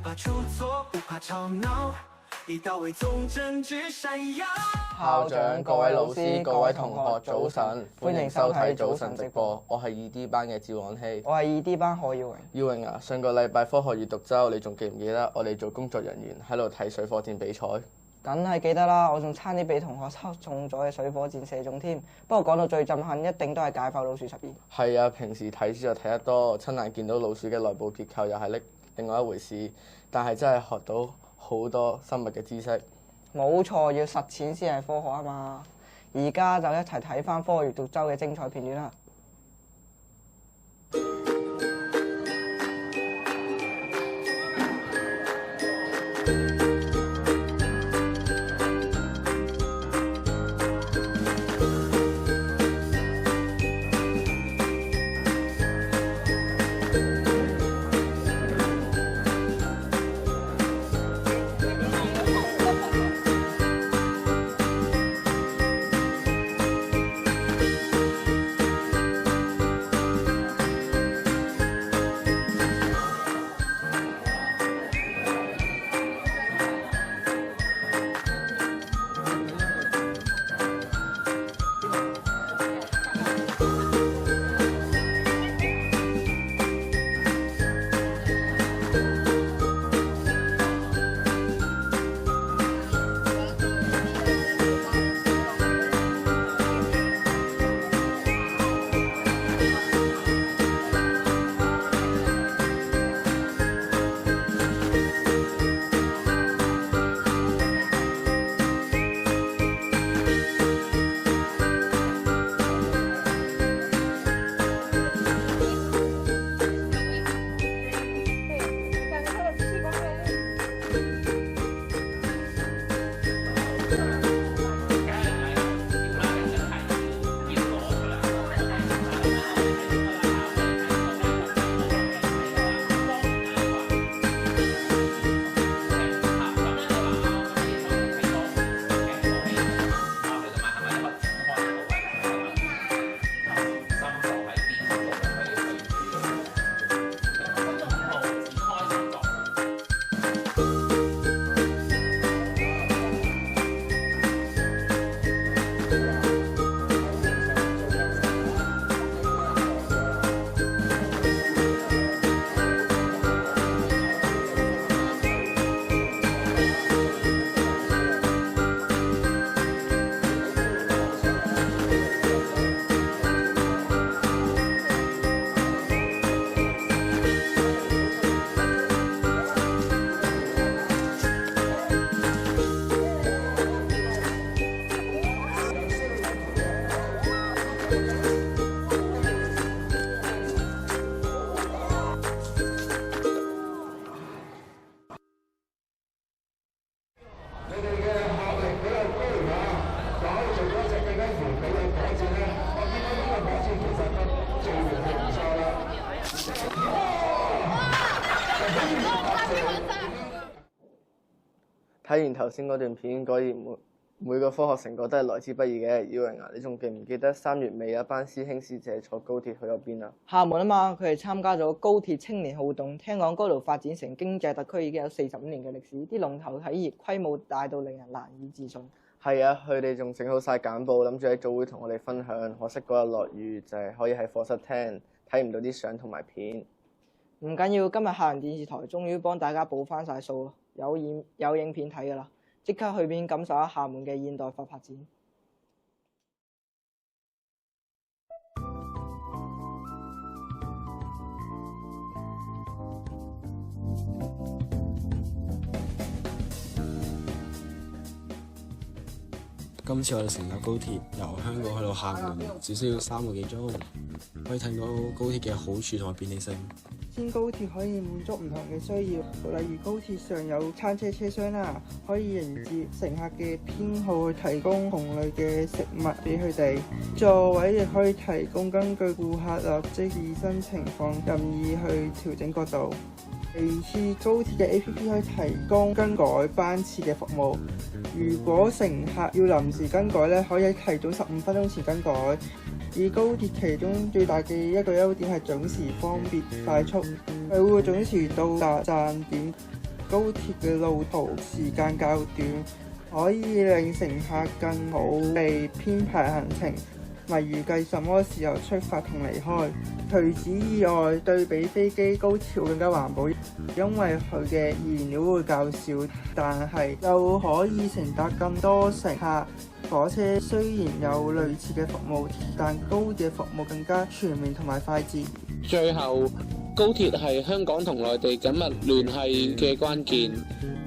不怕出錯，不怕吵鬧，一刀為宗正直閃耀。校長、各位老師、各位同學，早晨，歡迎收睇早晨直播。我係2D 班嘅趙廣希，我係2D 班何耀榮。耀榮啊，上個禮拜科學閱讀週，你仲記唔記得我哋做工作人員喺度睇水火箭比賽？梗係記得啦，我仲差啲俾同學抽中咗嘅水火箭射中添。不過講到最震撼，一定都係解剖老鼠實驗。係啊，平時睇書就睇得多，親眼見到老鼠嘅內部結構又係另外一回事。但係真係學到好多生物嘅知識。冇錯，要實踐先係科學啊嘛！而家就一齊睇翻科學閱讀週嘅精彩片段啦。睇完頭先嗰段片，果然每個科學成果都係來之不易嘅。耀榮啊，你仲記唔記得3月尾有一班師兄師姐坐高鐵去咗邊啊？廈門啊嘛，佢哋參加咗高鐵青年活動，聽講嗰度發展成經濟特區已經有45年嘅歷史，啲龍頭企業規模大到令人難以置信。係啊，佢哋仲整好晒簡報，諗住喺早會同我哋分享。可惜嗰日落雨，就係可以喺課室聽，睇唔到啲相同埋片。唔緊要，今日校園電視台終於幫大家補翻晒數咯，有影片睇㗎啦，即刻去邊感受下廈門嘅現代化發展。今次我哋乘搭高鐵由香港去到廈門，只需要3個幾鐘，可以睇到高鐵嘅好處同埋便利性。先高鐵可以滿足唔同嘅需要，例如高鐵上有餐車車廂啦，可以迎接乘客嘅偏好去提供同類嘅食物俾佢哋。座位亦可以提供根據顧客立即自身情況任意去調整角度。其次，高鐵嘅 APP 可以提供更改班次嘅服務。如果乘客要臨時更改咧，可以提早15分鐘前更改。而高鐵其中最大嘅一個優點係準時、方便、快速，係會準時到達站點。高鐵嘅路途時間較短，可以令乘客更好地編排行程，例如計什麼時候出發同離開。除此以外，對比飛機，高鐵更加環保，因為佢嘅燃料會較少，但係又可以乘搭更多乘客。火車雖然有類似嘅服務，但高鐵嘅服務更加全面同埋快捷。最後，高鐵係香港同內地緊密聯繫嘅關鍵，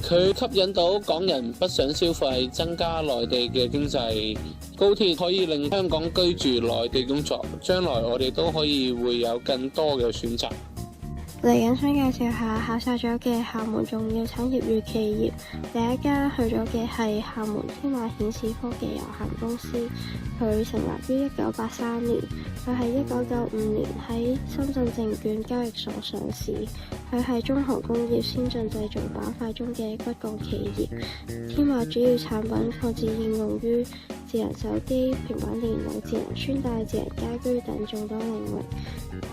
佢吸引到港人北上消費，增加內地嘅經濟。高鐵可以令香港居住、內地工作，將來我哋都可以會有更多嘅選擇。嚟緊想介紹下考察咗嘅廈門重要產業與企業。第一間去咗嘅係廈門天馬顯示科技有限公司，佢成立於1983年，佢喺1995年喺深圳證券交易所上市。佢係中航工業先進製造板塊中嘅骨幹企業。天馬主要產品擴展應用於智能手機、平板電腦、智能穿戴、智能家居等眾多領域。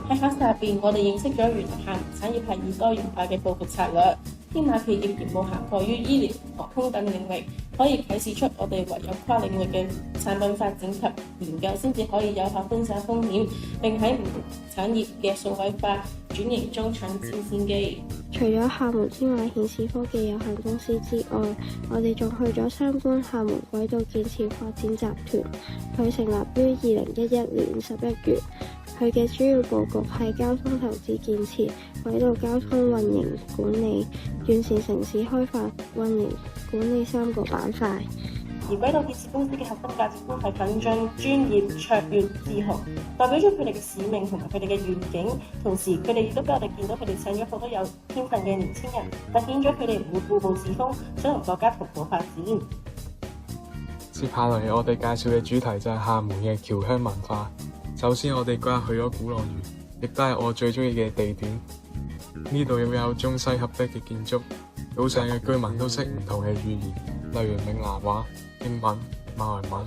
喺考察入邊，我哋認識咗原來廈門產業係以多元化嘅佈局策略。天馬企業業務涵蓋於醫療、航空等領域，可以啟示出我哋唯有跨領域嘅產品發展及研究，先至可以有效分散風險，並喺唔同產業嘅數位化轉型中搶佔先機。除咗廈門天馬顯示科技有限公司之外，我哋仲去咗參觀廈門軌道建設發展集團。佢成立於2011年11月。佢嘅主要佈局係交通投資建設、軌道交通運營管理、完善城市開發、運營管理3個板塊。而軌道建設公司嘅核心價值觀係奮進、專業、卓越、自豪，代表咗佢哋嘅使命同埋佢哋嘅願景。同時，佢哋亦都俾我哋見到佢哋請咗好多有天分嘅年輕人，凸顯咗佢哋唔會固步自封，想同國家同步發展。接下嚟我哋介紹嘅主題就係廈門嘅僑鄉文化。首先，我哋嗰日去咗鼓浪嶼，亦都係我最中意嘅地點。呢度擁有中西合璧嘅建築，島上嘅居民都識唔同嘅語言，例如閩南話、英文、馬來文。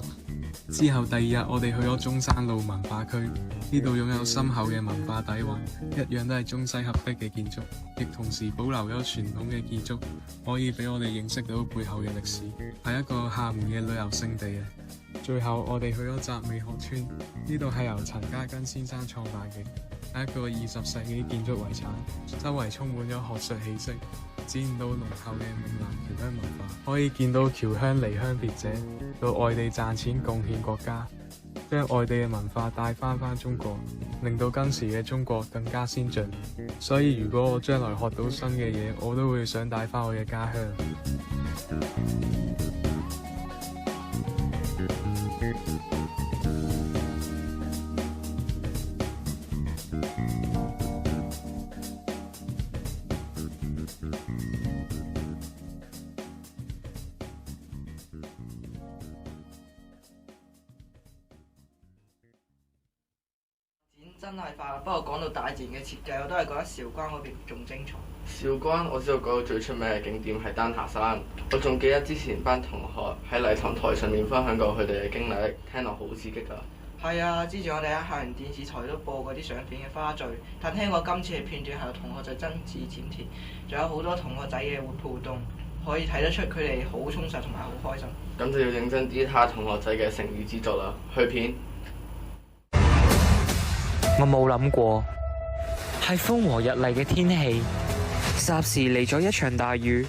之後第二日，我哋去咗中山路文化區，呢度擁有深厚嘅文化底蘊，一樣都係中西合璧嘅建築，亦同時保留咗傳統嘅建築，可以俾我哋認識到背後嘅歷史，係一個廈門嘅旅遊勝地啊！最後我哋去咗集美學村，呢度係由陳嘉庚先生創辦嘅，係一個20世紀建築遺產，周圍充滿咗學術氣息，展現到濃厚嘅閩南僑鄉文化，可以見到僑鄉離鄉別者到外地賺錢貢獻國家，將外地嘅文化帶翻中國，令到今時嘅中國更加先進。所以如果我將來學到新嘅嘢，我都會想帶翻我嘅家鄉。真係快，不過講到大自然嘅設計，我都係覺得韶關嗰邊仲精彩。韶關我知道嗰個最出名嘅景點係丹霞山，我仲記得之前班同學喺禮堂台上面分享過佢哋嘅經歷，聽落好刺激㗎。係啊，之前我哋喺校園電視台都播過啲相片嘅花絮，但聽過今次嘅片段係有同學仔真摯餞甜，仲有好多同學仔嘅活潑活動，可以睇得出佢哋好充實同埋好開心。咁就要認真啲睇下同學仔嘅誠意之作啦，去片。我冇諗過，係風和日麗嘅天氣，霎時嚟咗一場大雨，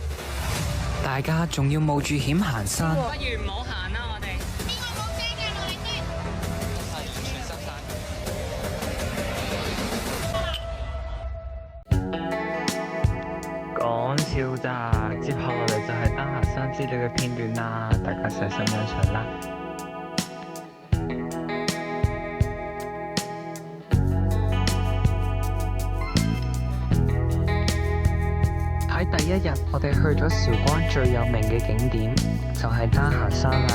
大家仲要冒住險行山。不如唔好行啦，我哋。邊個冇遮嘅落嚟先？係全濕晒。講笑咋，接下來就係丹霞山之旅嘅片段啦，大家細心欣賞啦。第一日，我哋去咗韶關最有名嘅景點，就係丹霞山啦。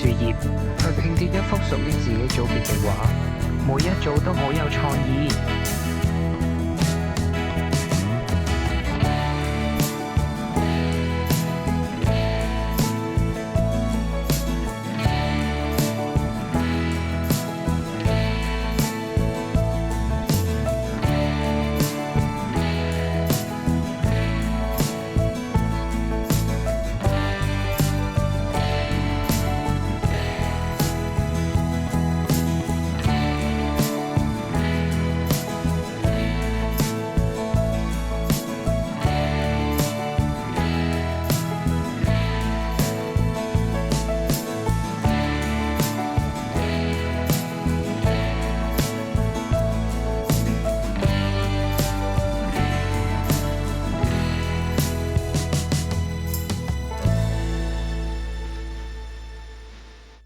樹葉去拼貼一幅屬於自己組別嘅畫，每一組都好有創意。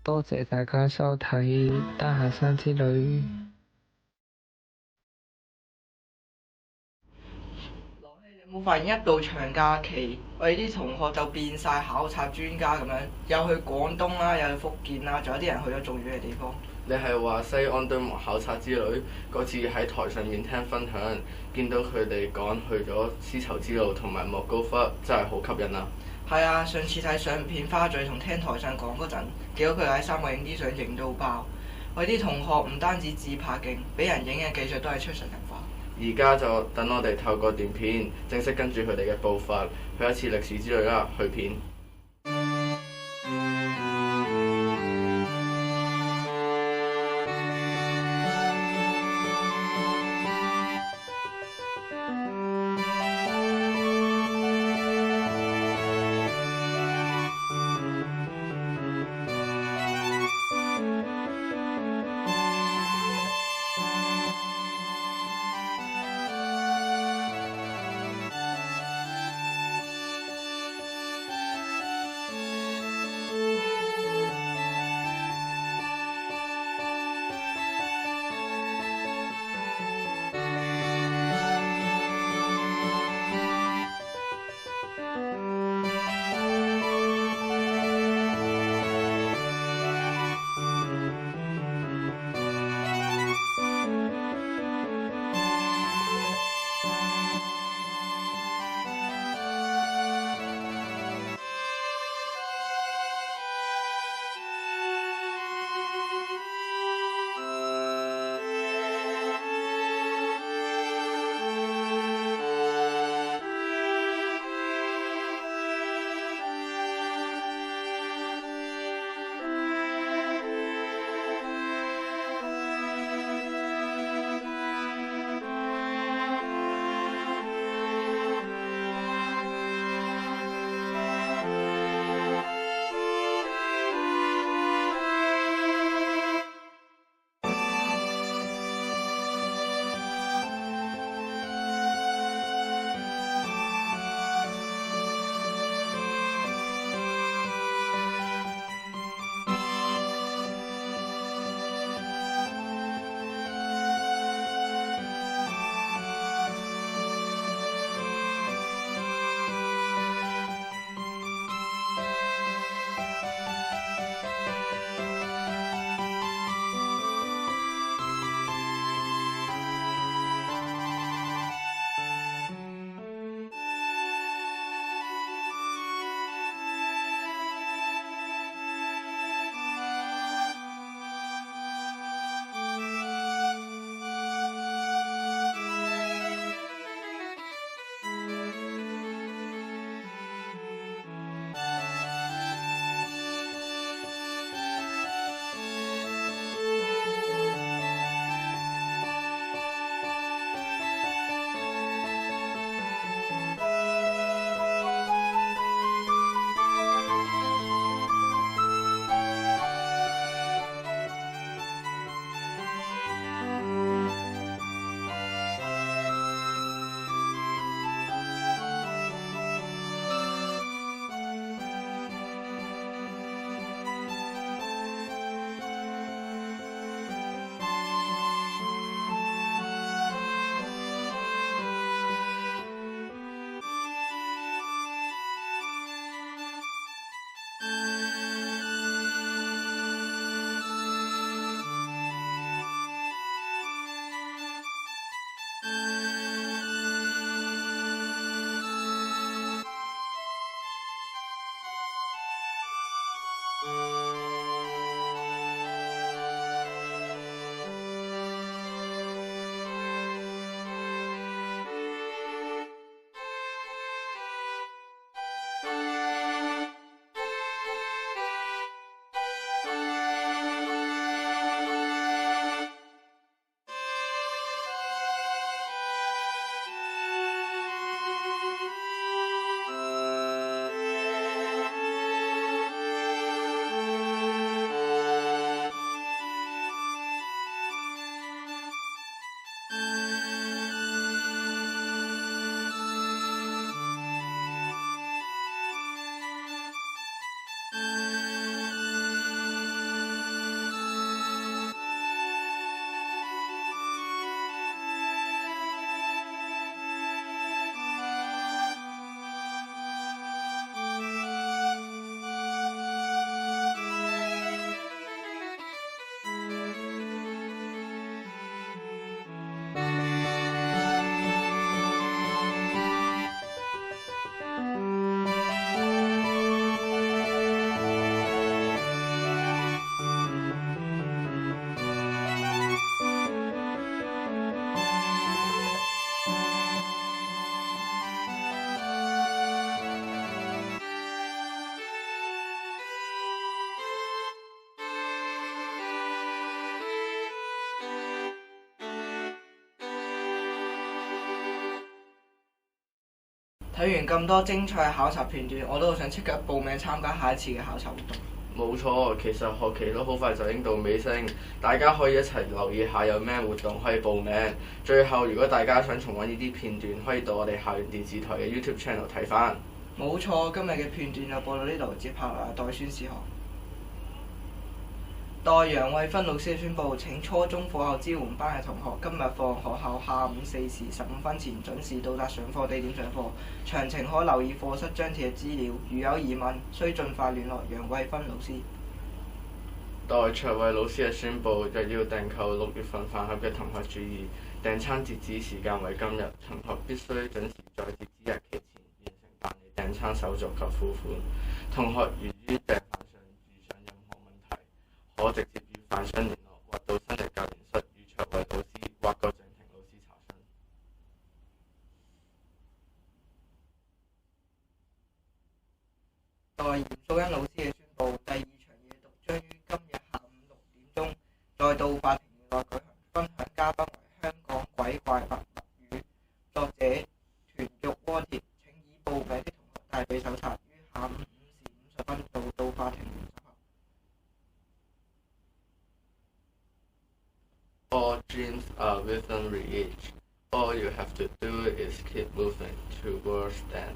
多謝大家收睇《丹下山之旅》。有冇發現一到長假期，我哋啲同學就變晒考察專家咁樣，有去廣東啦，有去福建啦，仲有啲人去咗仲遠嘅地方。你係話西安敦煌考察之旅嗰次喺台上面聽分享，見到佢哋講去咗絲綢之路同埋莫高窟，真係好吸引啊！係啊，上次睇相片花絮同聽台上講嗰陣，見到佢喺三個影啲相影到爆。我哋啲同學唔單止自拍勁，俾人影嘅技術都係出神入化。而家就等我哋透過短片，正式跟住佢哋嘅步伐，去一次歷史之旅啦！去片。睇完咁多精彩嘅考察片段，我都好想即刻報名參加下一次嘅考察活動。冇錯，其實學期都好快就已經到尾聲，大家可以一齊留意下有咩活動可以報名。最後，如果大家想重溫呢啲片段，可以到我哋校園電視台嘅 YouTube channel 睇返。冇錯，今日嘅片段就播到呢度，接下來代宣事項。代楊慧芬老師宣布，請初中課後支援班嘅同學今日放學後下午4時15分前準時到達上課地點上課。詳情可留意課室張貼嘅資料。如有疑問，需盡快聯絡楊慧芬老師。代卓慧老師嘅宣布，若要訂購6月份飯盒嘅同學注意，訂餐截止時間為今日，同學必須準時在截止日期前完成辦理訂餐手續及付款。同學如於訂飯上遇上任何問題，可直接與飯商聯絡，或到新力教研室與卓慧老師或郭靜婷老師查詢。代嚴素欣老師嘅宣布，第2場夜讀將於今日下午6點鐘再到法庭院內舉行，分享嘉賓為香港鬼怪物語作者團玉鍋貼。請已報名的同學帶備手冊，於下午5時50分到法庭院集合。All dreams are within reach. All you have to do is keep moving towards them.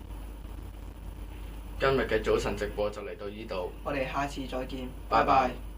今日嘅早晨直播就嚟到呢度，我哋下次再見，拜拜。拜拜。